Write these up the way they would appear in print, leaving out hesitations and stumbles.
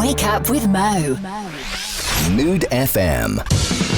Wake up with Mo. Mood FM.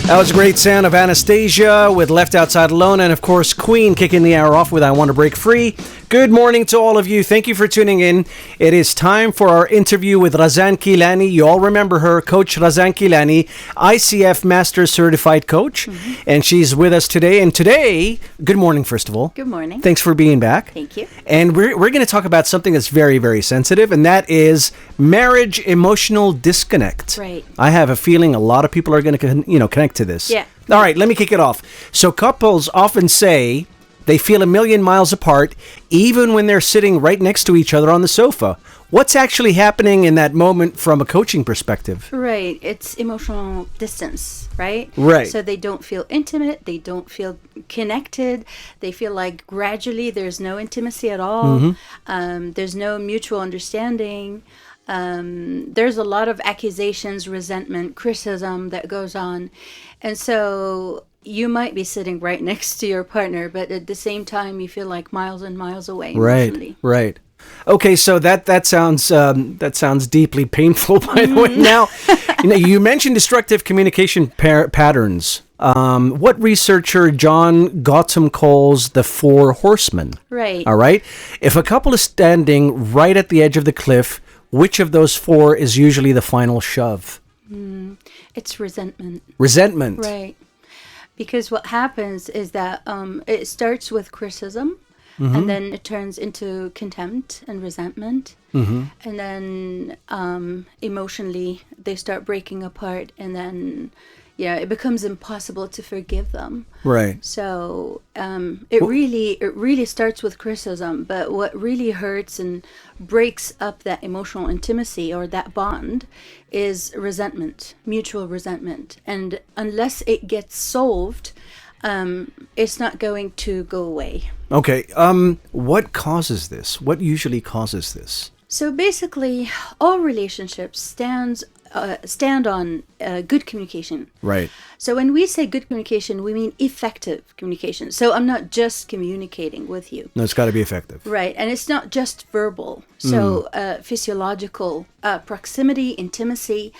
That was a great sound of Anastasia with Left Outside Alone, and of course Queen kicking the hour off with I Want to Break Free. Good morning to all of you. Thank you for tuning in. It is time for our interview with Razan Kilani. You all remember her, Coach Razan Kilani, ICF Master Certified Coach, and she's with us today. And today, good morning, first of all. Good morning. Thanks for being back. Thank you. And we're going to talk about something that's very, very sensitive, and that is marriage emotional disconnect. Right. I have a feeling a lot of people are going to, connect to this. Yeah. All right, let me kick it off. So couples often say they feel a million miles apart, even when they're sitting right next to each other on the sofa. What's actually happening in that moment from a coaching perspective? Right. It's emotional distance, right? Right. So they don't feel intimate. They don't feel connected. They feel like gradually there's no intimacy at all. There's no mutual understanding. There's a lot of accusations, resentment, criticism that goes on. And so you might be sitting right next to your partner, but at the same time, you feel like miles and miles away emotionally. Right. Okay, so that sounds deeply painful. By the way, now you mentioned destructive communication patterns. What researcher John Gottman calls the four horsemen. Right. All right. If a couple is standing right at the edge of the cliff, which of those four is usually the final shove? It's resentment. Resentment. Right. Because what happens is that it starts with criticism, and then it turns into contempt and resentment. And then emotionally, they start breaking apart, and then, it becomes impossible to forgive them. Right. So it really starts with criticism, but what really hurts and breaks up that emotional intimacy or that bond is resentment, mutual resentment. And unless it gets solved, it's not going to go away. Okay. What causes this? What usually causes this? So basically, all relationships stand on good communication. Right. So when we say good communication, we mean effective communication. So I'm not just communicating with you. No, it's got to be effective. Right. And it's not just verbal. So physiological proximity, intimacy,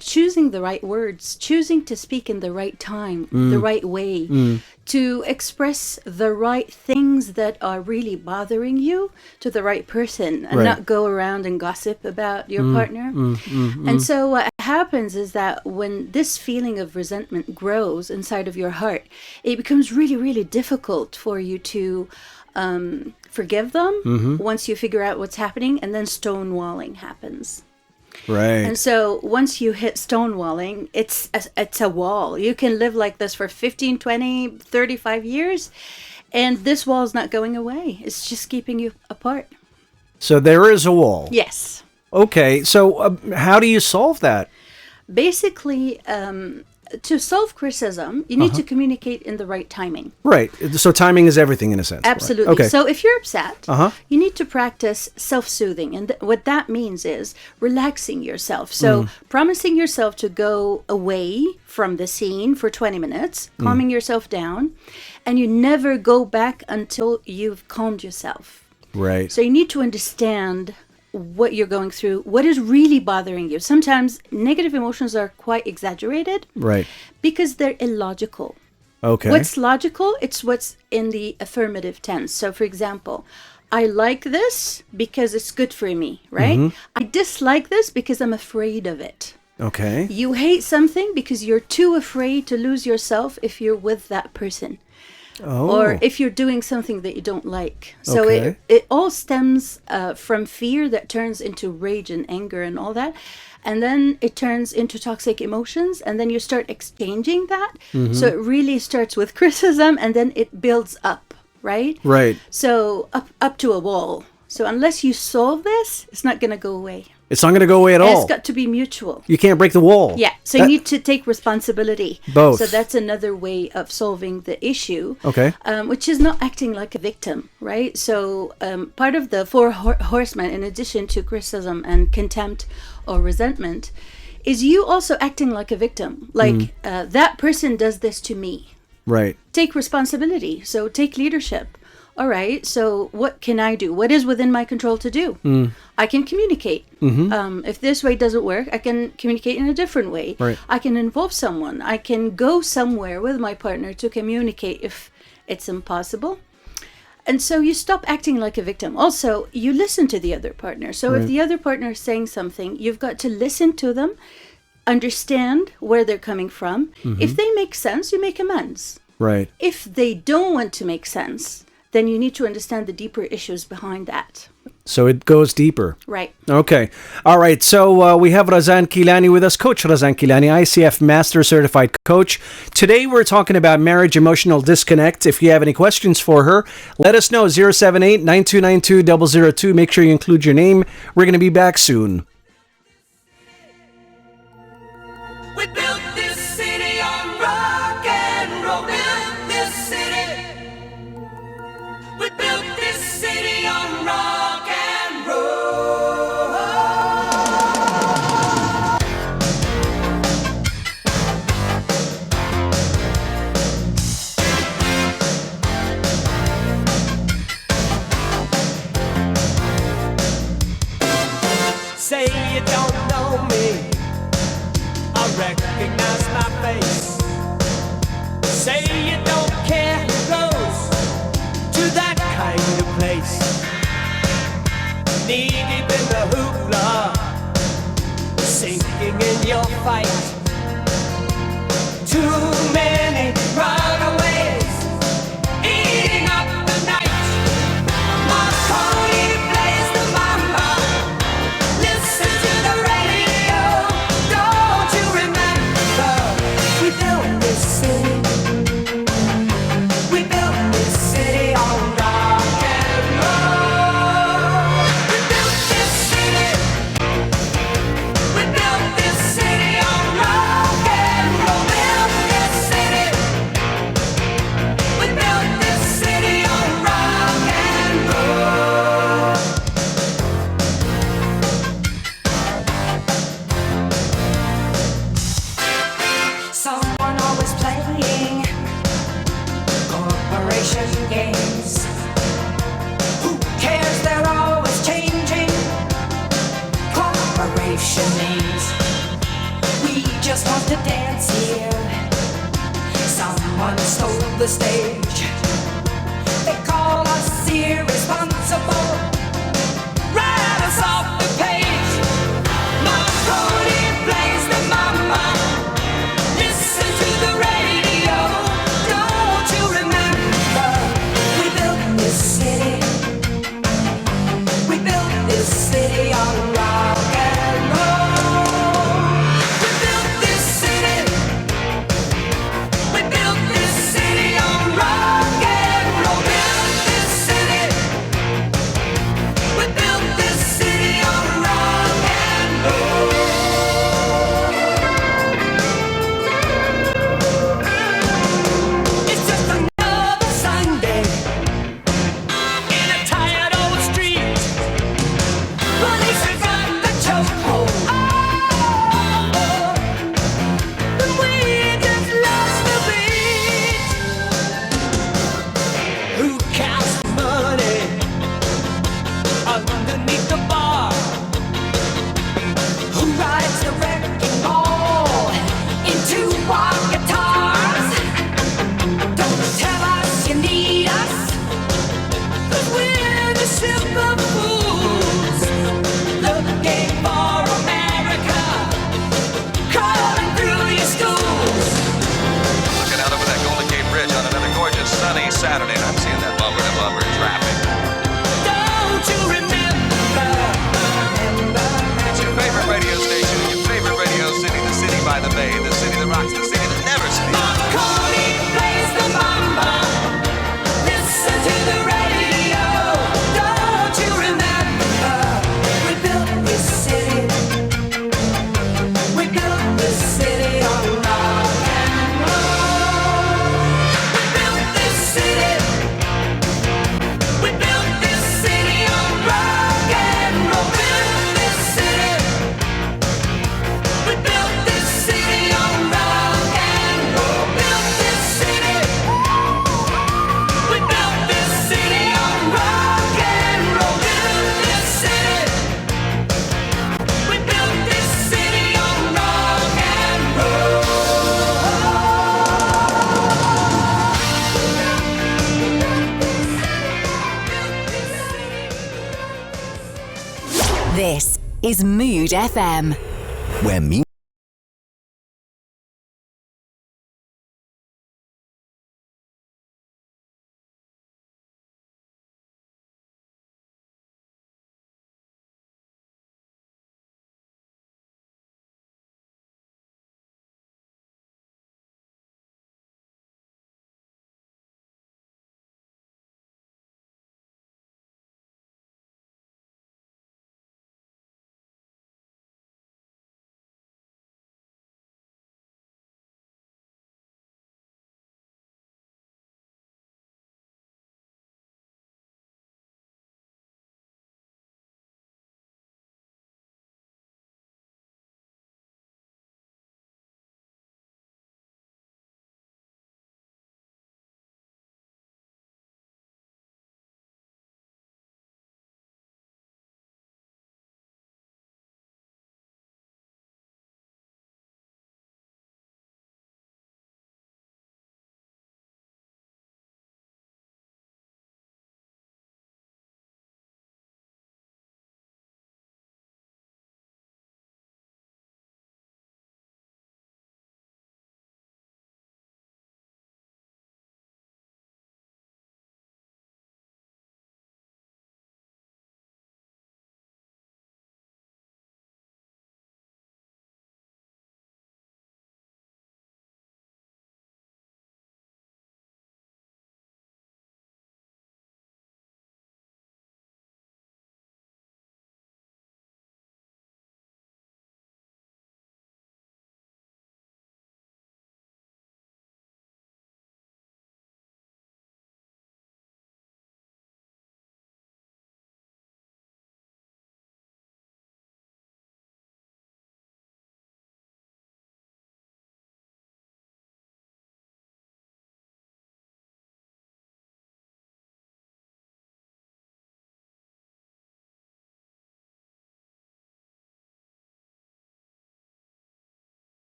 choosing the right words, choosing to speak in the right time, the right way, to express the right things that are really bothering you to the right person, and not go around and gossip about your partner. And so what happens is that when this feeling of resentment grows inside of your heart, it becomes really, really difficult for you to forgive them once you figure out what's happening, and then stonewalling happens. Right. And so once you hit stonewalling, it's a wall. You can live like this for 15, 20, 35 years, and this wall is not going away. It's just keeping you apart. So there is a wall. Yes. Okay. So how do you solve that? Basically, to solve criticism, you need to communicate in the right timing. Right. So timing is everything in a sense. Absolutely. Right. Okay. So if you're upset, you need to practice self-soothing. And what that means is relaxing yourself. So promising yourself to go away from the scene for 20 minutes, calming yourself down, and you never go back until you've calmed yourself. Right. So you need to understand what you're going through, what is really bothering you. Sometimes negative emotions are quite exaggerated. Right. Because they're illogical. Okay. What's logical? It's what's in the affirmative tense. So, for example, I like this because it's good for me, right? I dislike this because I'm afraid of it. Okay. You hate something because you're too afraid to lose yourself if you're with that person. Oh. Or if you're doing something that you don't like. So Okay. it all stems from fear that turns into rage and anger and all that. And then it turns into toxic emotions, and then you start exchanging that. So it really starts with criticism, and then it builds up, right? Right. So up to a wall. So unless you solve this, it's not going to go away. It's not going to go away at And all. it's got to be mutual. You can't break the wall. Yeah, so you need to take responsibility. Both. So that's another way of solving the issue. Okay. Which is not acting like a victim, right? So part of the four horsemen, in addition to criticism and contempt or resentment, is you also acting like a victim. Like, that person does this to me. Right. Take responsibility. So take leadership. all right, so what can I do? What is within my control to do? I can communicate. If this way doesn't work, I can communicate in a different way. Right. I can involve someone. I can go somewhere with my partner to communicate if it's impossible. And so you stop acting like a victim. Also, you listen to the other partner. So if the other partner is saying something, you've got to listen to them, understand where they're coming from. If they make sense, you make amends. Right. If they don't want to make sense, then you need to understand the deeper issues behind that. So it goes deeper. Right. Okay. All right. So we have Razan Kilani with us, Coach Razan Kilani, ICF Master Certified Coach. Today we're talking about marriage emotional disconnect. If you have any questions for her, let us know. 078-9292-002. Make sure you include your name. We're going to be back soon. We built this city on rock and roll. Built this city. We built this city on rock and roll. Say you don't know me, I recognize my face. Say you don't care who goes to that kind of place. Knee deep in the hoopla, sinking in your fight. Too many runaways, eating up the night. Marconi plays the mama. Listen to the radio. Don't you remember? We built this city. We built this city on rock and roll. We built this city. We built this city on rock and roll. Built this city. We built this city on rock and roll. Someone always playing corporation games. Who cares? They're always changing corporation names. We just want to dance here. Someone stole the stage. They call us irresponsible. Write us off the page. Marconi plays the mama. Listen to the radio. Don't you remember? We built this city. We built this city on rock and roll. We built this city. We built this city on rock and roll. Built this city. is Mood FM. Where music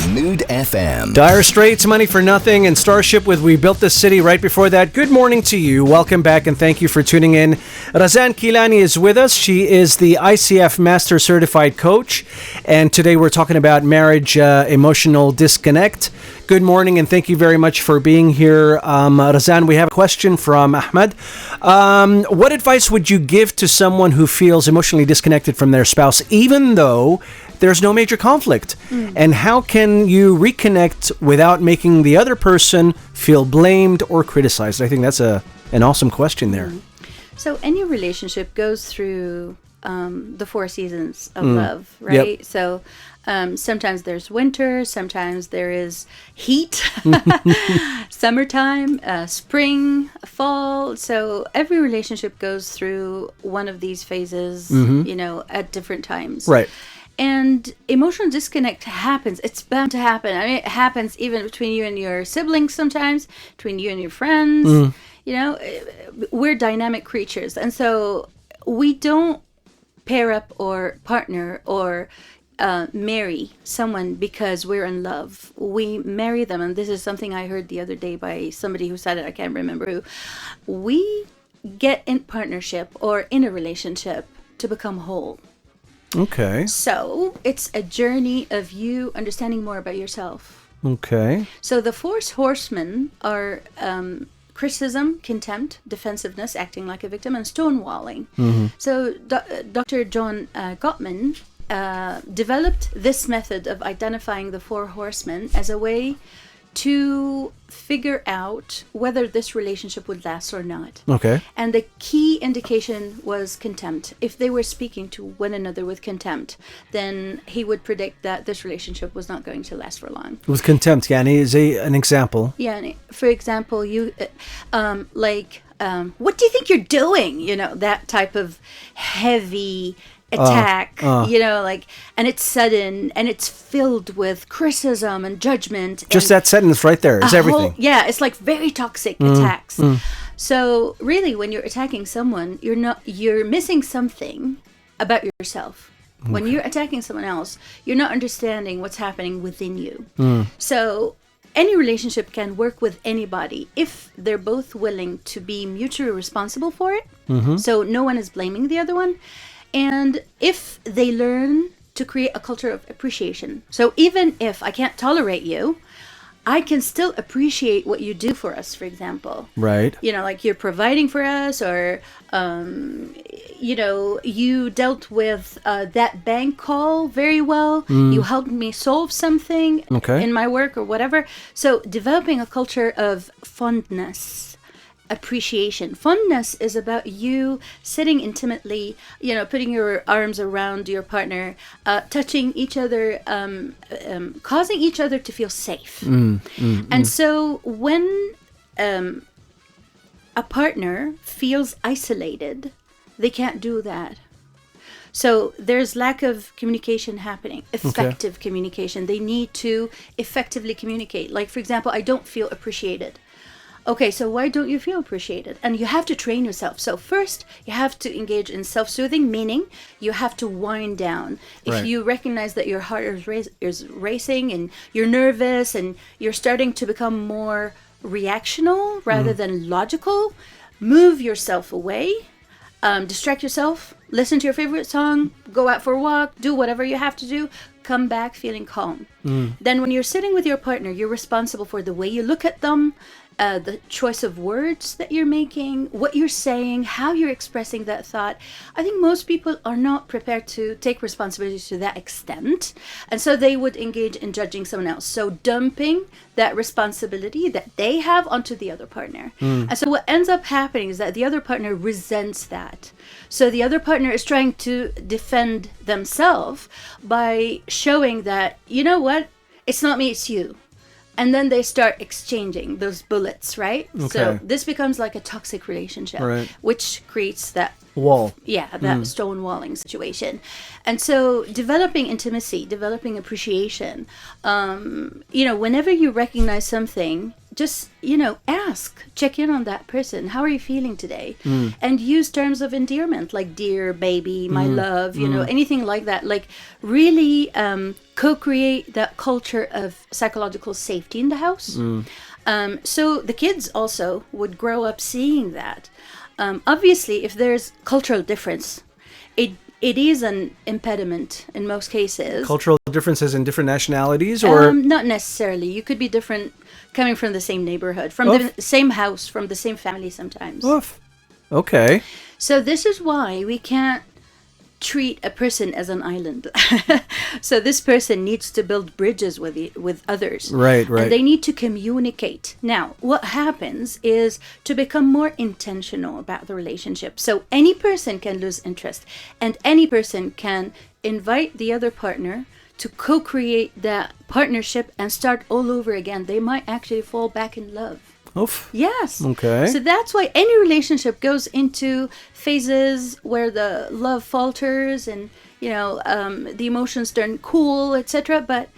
Mood FM. Dire Straits, Money for Nothing, and Starship with We Built This City right before that. Good morning to you. Welcome back and thank you for tuning in. Razan Kilani is with us. She is the ICF Master Certified Coach. And today we're talking about marriage emotional disconnect. Good morning and thank you very much for being here. Razan, we have a question from Ahmed. What advice would you give to someone who feels emotionally disconnected from their spouse, even though there's no major conflict? And how can you reconnect without making the other person feel blamed or criticized? I think that's an awesome question there. So any relationship goes through the four seasons of love, right? Yep. So sometimes there's winter, sometimes there is heat, summertime, spring, fall. So every relationship goes through one of these phases, at different times. Right. And emotional disconnect happens. It's bound to happen. I mean, it happens even between you and your siblings sometimes, between you and your friends. We're dynamic creatures. And so we don't pair up or partner or marry someone because we're in love. We marry them. And this is something I heard the other day by somebody who said it. I can't remember who. We get in partnership or in a relationship to become whole. Okay. So it's a journey of you understanding more about yourself. Okay. So the four horsemen are criticism, contempt, defensiveness, acting like a victim, and stonewalling. So Dr. John Gottman developed this method of identifying the four horsemen as a way to figure out whether this relationship would last or not. Okay. And the key indication was contempt. If they were speaking to one another with contempt, then he would predict that this relationship was not going to last for long. With contempt, Yani, is an example. Yeah, and for example, you what do you think you're doing? That type of heavy attack, and it's sudden and it's filled with criticism and judgment. Just that sentence right there is everything. It's like very toxic attacks. So really, when you're attacking someone, you're missing something about yourself. When you're attacking someone else, you're not understanding what's happening within you. So any relationship can work with anybody if they're both willing to be mutually responsible for it. So no one is blaming the other one. And if they learn to create a culture of appreciation. So even if I can't tolerate you, I can still appreciate what you do for us, for example. Right. Like you're providing for us, or, you dealt with that bank call very well. You helped me solve something in my work or whatever. So developing a culture of fondness. Appreciation. Fondness is about you sitting intimately, putting your arms around your partner, touching each other, causing each other to feel safe. And so when a partner feels isolated, they can't do that. So there's lack of communication happening, effective communication. They need to effectively communicate. Like, for example, I don't feel appreciated. Okay, so why don't you feel appreciated? And you have to train yourself. So first, you have to engage in self-soothing, meaning you have to wind down. If you recognize that your heart is racing and you're nervous and you're starting to become more reactional rather than logical, move yourself away, distract yourself, listen to your favorite song, go out for a walk, do whatever you have to do, come back feeling calm. Then when you're sitting with your partner, you're responsible for the way you look at them, the choice of words that you're making, what you're saying, how you're expressing that thought. I think most people are not prepared to take responsibility to that extent. And so they would engage in judging someone else. So dumping that responsibility that they have onto the other partner. And so what ends up happening is that the other partner resents that. So the other partner is trying to defend themselves by showing that, you know what, it's not me, it's you. And then they start exchanging those bullets, right? Okay. So this becomes like a toxic relationship, which creates that wall. Yeah, that stonewalling situation. And so developing intimacy, developing appreciation, whenever you recognize something, just, ask, check in on that person. How are you feeling today? And use terms of endearment like dear, baby, my love, anything like that. Like really co-create that culture of psychological safety in the house. So the kids also would grow up seeing that. Obviously, if there's cultural difference, it is an impediment in most cases. Cultural differences in different nationalities, or not necessarily. You could be different, coming from the same neighborhood, from the same house, from the same family sometimes. Okay. So this is why we can't treat a person as an island. So this person needs to build bridges with others. Right, right. And they need to communicate. Now, what happens is to become more intentional about the relationship. So any person can lose interest, and any person can invite the other partner to co-create that partnership and start all over again. They might actually fall back in love. Oof. Yes. Okay. So that's why any relationship goes into phases where the love falters and, the emotions turn cool, etc. But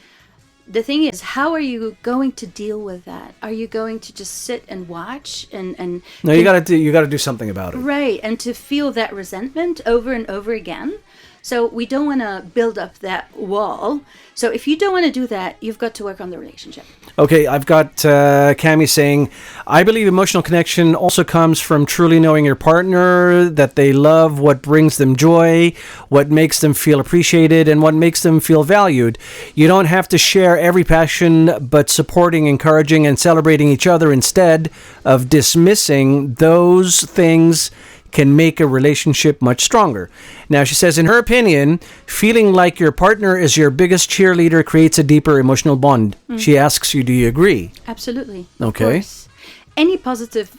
the thing is, how are you going to deal with that? Are you going to just sit and watch and No, you gotta do something about it. right, and to feel that resentment over and over again? So we don't want to build up that wall. So if you don't want to do that, you've got to work on the relationship. Okay, I've got Cami saying, I believe emotional connection also comes from truly knowing your partner, that they love what brings them joy, what makes them feel appreciated, and what makes them feel valued. You don't have to share every passion, but supporting, encouraging, and celebrating each other instead of dismissing those things can make a relationship much stronger. Now, she says, in her opinion, feeling like your partner is your biggest cheerleader creates a deeper emotional bond. She asks you, do you agree? Absolutely. Okay. Of course. Any positive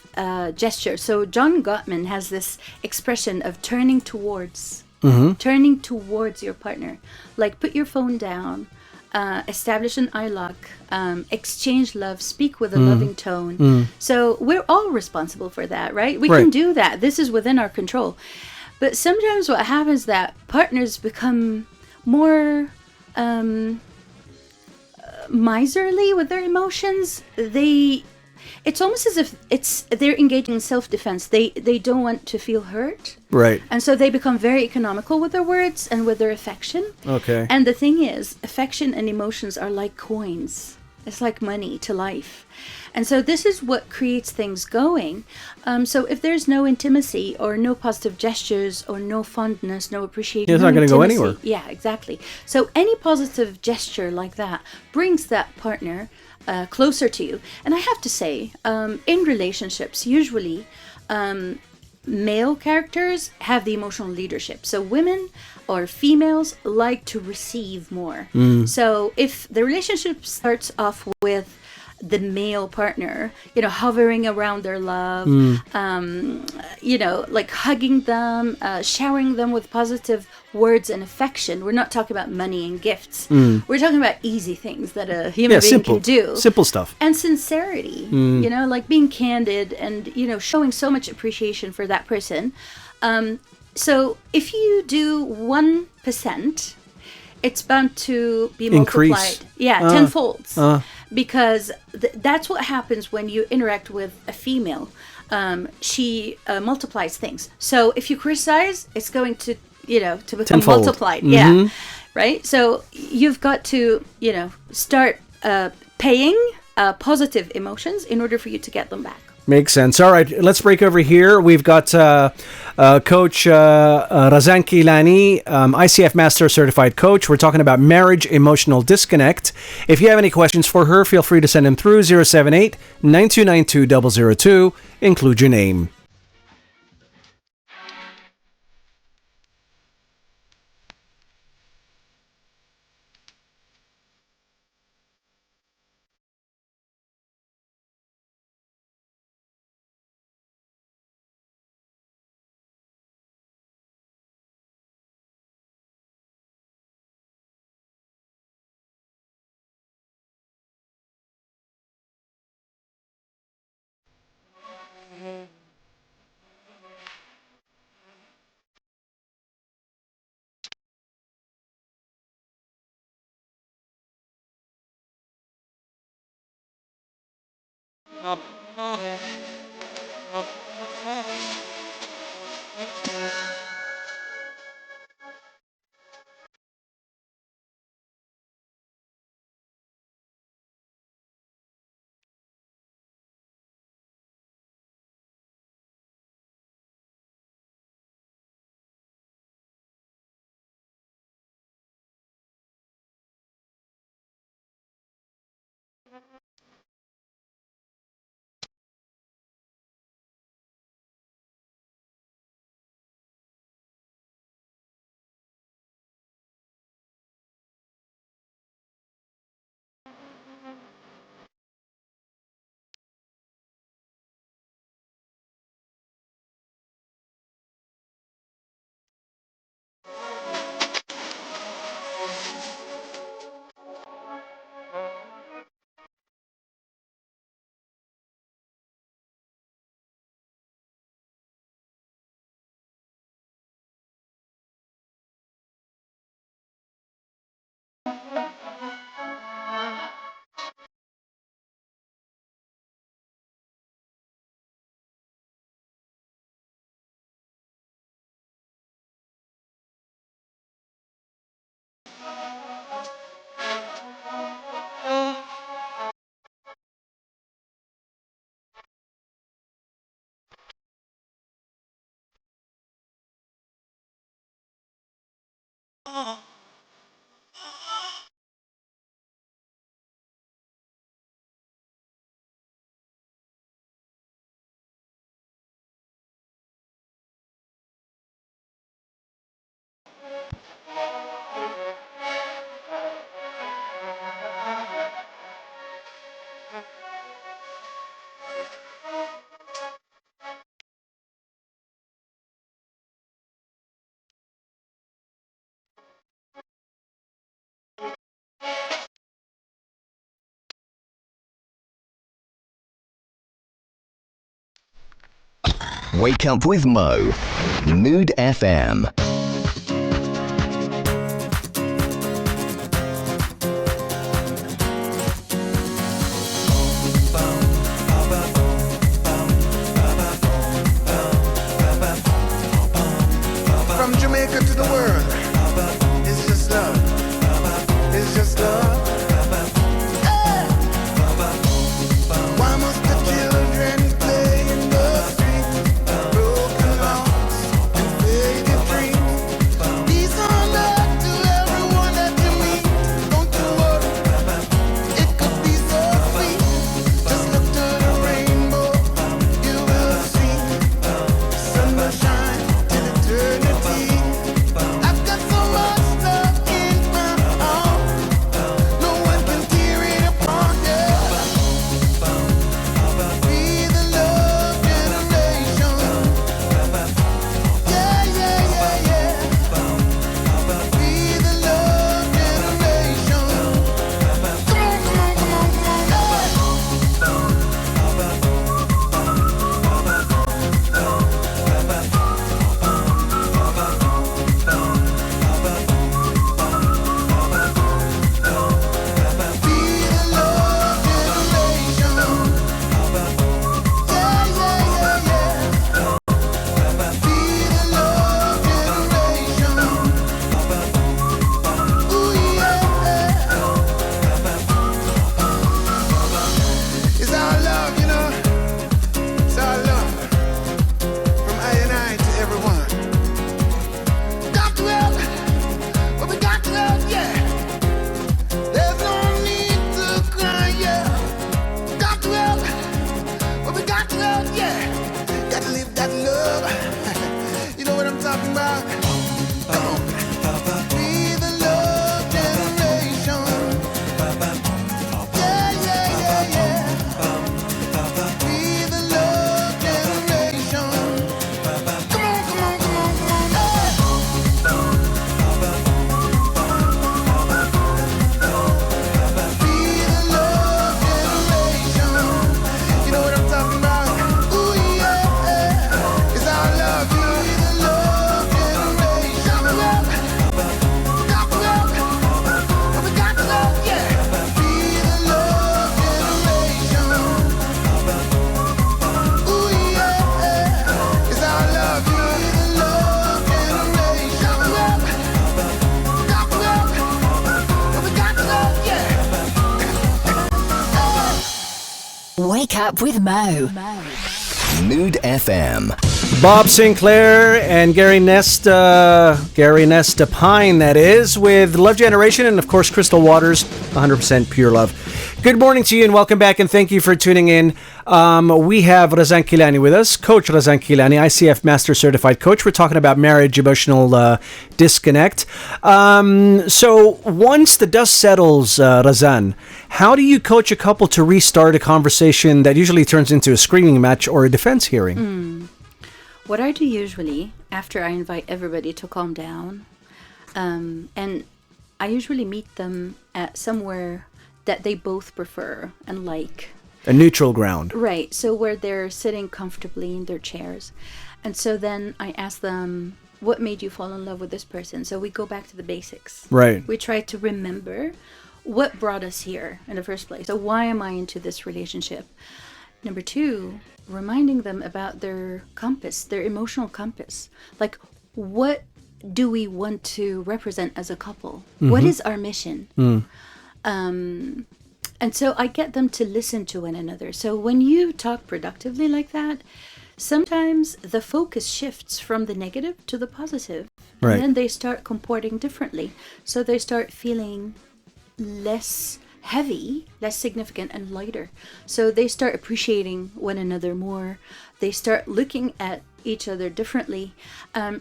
gesture. So John Gottman has this expression of turning towards. Turning towards your partner. Like put your phone down, establish an eye lock, exchange love, speak with a loving tone. So we're all responsible for that, right? We can do that. This is within our control. But sometimes what happens is that partners become more miserly with their emotions. It's almost as if they're engaging in self-defense. They don't want to feel hurt. Right. And so they become very economical with their words and with their affection. Okay. And the thing is, affection and emotions are like coins. It's like money to life. And so this is what creates things going. So if there's no intimacy or no positive gestures or no fondness, no appreciation, It's no not going to go intimacy- anywhere. Yeah, exactly. So any positive gesture like that brings that partner closer to you. And I have to say, in relationships, usually male characters have the emotional leadership. So women or females like to receive more. So if the relationship starts off with the male partner, hovering around their love, like hugging them, showering them with positive words and affection. We're not talking about money and gifts. We're talking about easy things that a human being simple. can do. Simple stuff. And sincerity, like being candid and, showing so much appreciation for that person. So if you do 1%, it's bound to be Increase. multiplied. Yeah, tenfold. Because that's what happens when you interact with a female. She multiplies things. So if you criticize, it's going to, to become Tenfold. multiplied. Yeah. Right? So you've got to, start paying positive emotions in order for you to get them back. Makes sense. All right, let's break over here. We've got Coach Razan Kilani, ICF Master Certified Coach. We're talking about marriage emotional disconnect. If you have any questions for her, feel free to send them through 078-9292-002. Include your name. Wake up with Mo. Mood FM. From Jamaica to the world, it's just love. It's just love. Hey! Why must the children play in the street? Broken hearts and faded dreams. Peace on earth to everyone that you meet. Don't you worry, it could be so sweet. Just look to the rainbow, you will see. Sun will shine till eternity. I've got so much love in my heart. No one can tear it apart. Yeah. Be the love generation. Yeah, yeah, yeah, yeah. Be the love generation. Come on, come on, come on, come on. Be the love generation. Yeah, yeah, yeah, yeah. Be the love generation. Ooh, yeah. It's our love, you know. It's our love. From I and I to everyone. Got to help, but we got to help, yeah. There's no need to cry, yeah. Got to help, but we got to help, yeah. Got to live that love. You know what I'm talking about? Come on. Be the love generation. Yeah, yeah, yeah, yeah. Be the love generation. Come on, come on, come on, come on. Hey! Be the love generation. You know what I'm talking about? Ooh, yeah. It's our love. Be the love generation. Got to help, but we got to love, yeah. Be the love generation. Ooh, yeah. It's our love. Be the love generation. Got to help, but we got to love, yeah. Wake up with Mo. Mood FM. Bob Sinclair and Gary Nesta Pine, that is, with Love Generation, and of course Crystal Waters, 100% pure love. Good morning to you and welcome back, and thank you for tuning in. We have Razan Kilani with us, Coach Razan Kilani, ICF Master Certified Coach. We're talking about marriage, emotional disconnect. So once the dust settles, Razan, how do you coach a couple to restart a conversation that usually turns into a screaming match or a defense hearing? What I do usually, after I invite everybody to calm down, and I usually meet them at somewhere that they both prefer and like. A neutral ground. Right, so where they're sitting comfortably in their chairs. And so then I ask them, what made you fall in love with this person? So we go back to the basics. Right. We try to remember what brought us here in the first place. So why am I into this relationship? Number two, reminding them about their compass, their emotional compass. Like, what do we want to represent as a couple? What is our mission? And so I get them to listen to one another. So when you talk productively like that, sometimes the focus shifts from the negative to the positive. Right. And then they start comporting differently. So they start feeling less heavy, less significant, and lighter. So they start appreciating one another more. They start looking at each other differently.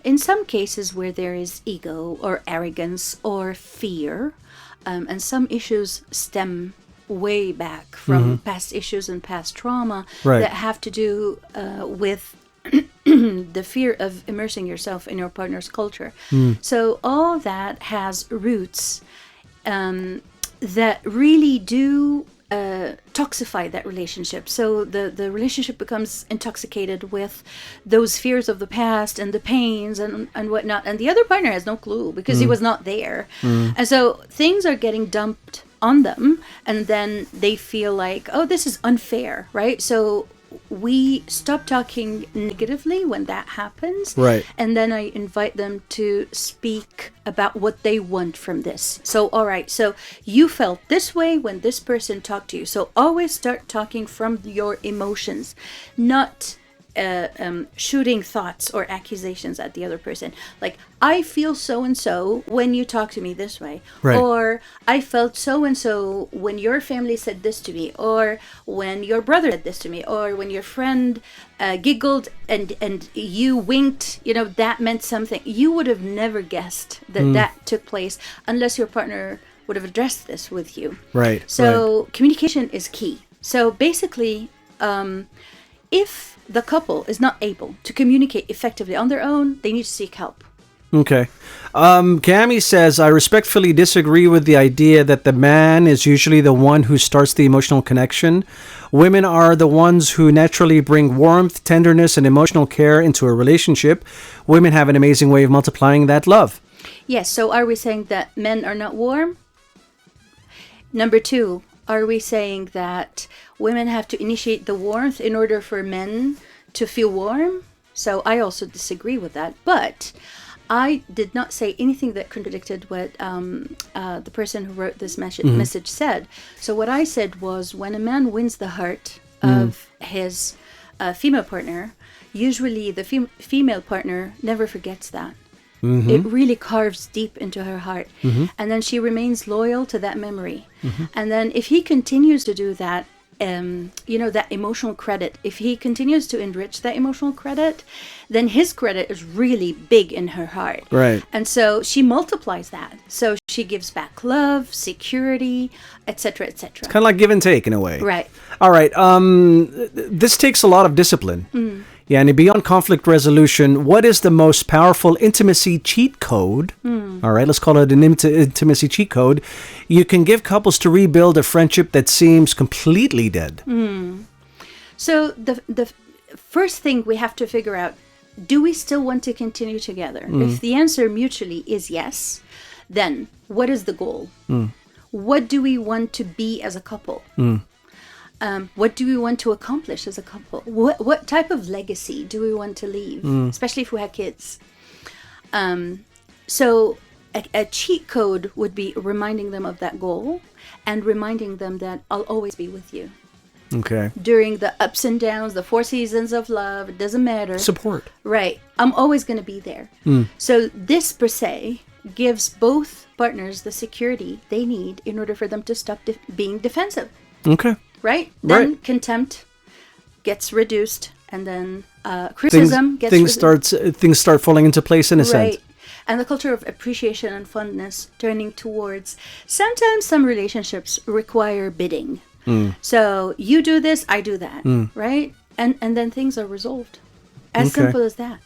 In some cases where there is ego or arrogance or fear, and some issues stem way back from past issues and past trauma Right. that have to do with the fear of immersing yourself in your partner's culture. So all that has roots that really do toxify that relationship. So the relationship becomes intoxicated with those fears of the past and the pains and whatnot. And the other partner has no clue because he was not there. And so things are getting dumped on them. And then they feel like, oh, this is unfair, right? So we stop talking negatively when that happens. Right. And then I invite them to speak about what they want from this. So, all right, so you felt this way when this person talked to you. So always start talking from your emotions, not shooting thoughts or accusations at the other person. Like, I feel so and so when you talk to me this way. Right. Or I felt so and so when your family said this to me, or when your brother said this to me, or when your friend giggled and you winked, that meant something. You would have never guessed that that took place unless your partner would have addressed this with you. Right. So communication is key. So basically, if the couple is not able to communicate effectively on their own, they need to seek help. Okay. Cami says, I respectfully disagree with the idea that the man is usually the one who starts the emotional connection. Women are the ones who naturally bring warmth, tenderness, and emotional care into a relationship. Women have an amazing way of multiplying that love. Yes, so are we saying that men are not warm? Number two, are we saying that women have to initiate the warmth in order for men to feel warm? So I also disagree with that. But I did not say anything that contradicted what the person who wrote this message said. So what I said was, when a man wins the heart of his female partner, usually the female partner never forgets that. It really carves deep into her heart. And then she remains loyal to that memory. And then if he continues to do that, that emotional credit, if he continues to enrich that emotional credit, then his credit is really big in her heart. Right. And so she multiplies that. So she gives back love, security, etc., etc. Kind of like give and take in a way. Right. All right. This takes a lot of discipline. Yeah, and beyond conflict resolution, what is the most powerful intimacy cheat code? All right, let's call it an intimacy cheat code. You can give couples to rebuild a friendship that seems completely dead. So the first thing we have to figure out, do we still want to continue together? If the answer mutually is yes, then what is the goal? What do we want to be as a couple? What do we want to accomplish as a couple? What type of legacy do we want to leave, especially if we have kids? So a cheat code would be reminding them of that goal and reminding them that I'll always be with you. Okay. During the ups and downs, the 4 seasons of love, it doesn't matter. Support. Right. I'm always going to be there. So this per se gives both partners the security they need in order for them to stop being defensive. Okay. Right? Then Right. contempt gets reduced, and then criticism gets Things start falling into place in a right. sense. And the culture of appreciation and fondness turning towards, sometimes some relationships require bidding. So you do this, I do that, right? And then things are resolved. As Okay. simple as that.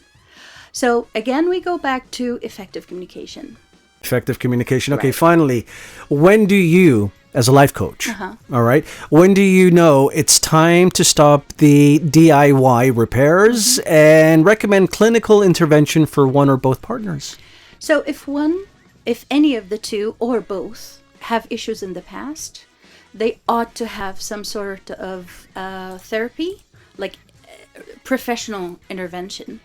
So again, we go back to effective communication. Effective communication. Okay, Right. finally, when do you, as a life coach, all right, when do you know it's time to stop the DIY repairs and recommend clinical intervention for one or both partners? So if any of the two or both have issues in the past, they ought to have some sort of therapy, like professional intervention.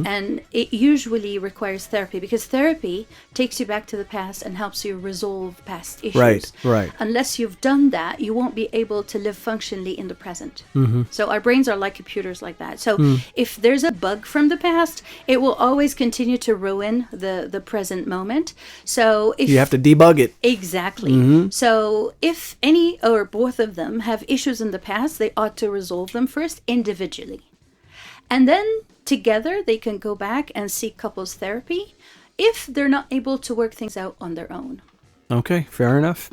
And it usually requires therapy, because therapy takes you back to the past and helps you resolve past issues. Right. Unless you've done that, you won't be able to live functionally in the present. So our brains are like computers like that. So if there's a bug from the past, it will always continue to ruin the present moment. So if You have to debug it. Exactly. So if any or both of them have issues in the past, they ought to resolve them first individually. And then together they can go back and seek couples therapy if they're not able to work things out on their own. Okay, fair enough.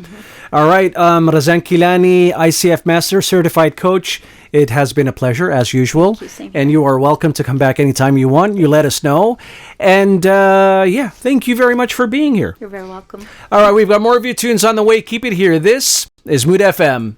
All right, Razan Kilani, ICF Master Certified Coach. It has been a pleasure, as usual. Thank you, same And here. you are welcome to come back anytime you want. You let us know. And thank you very much for being here. You're very welcome. All right, we've got more of your tunes on the way. Keep it here. This is Mood FM.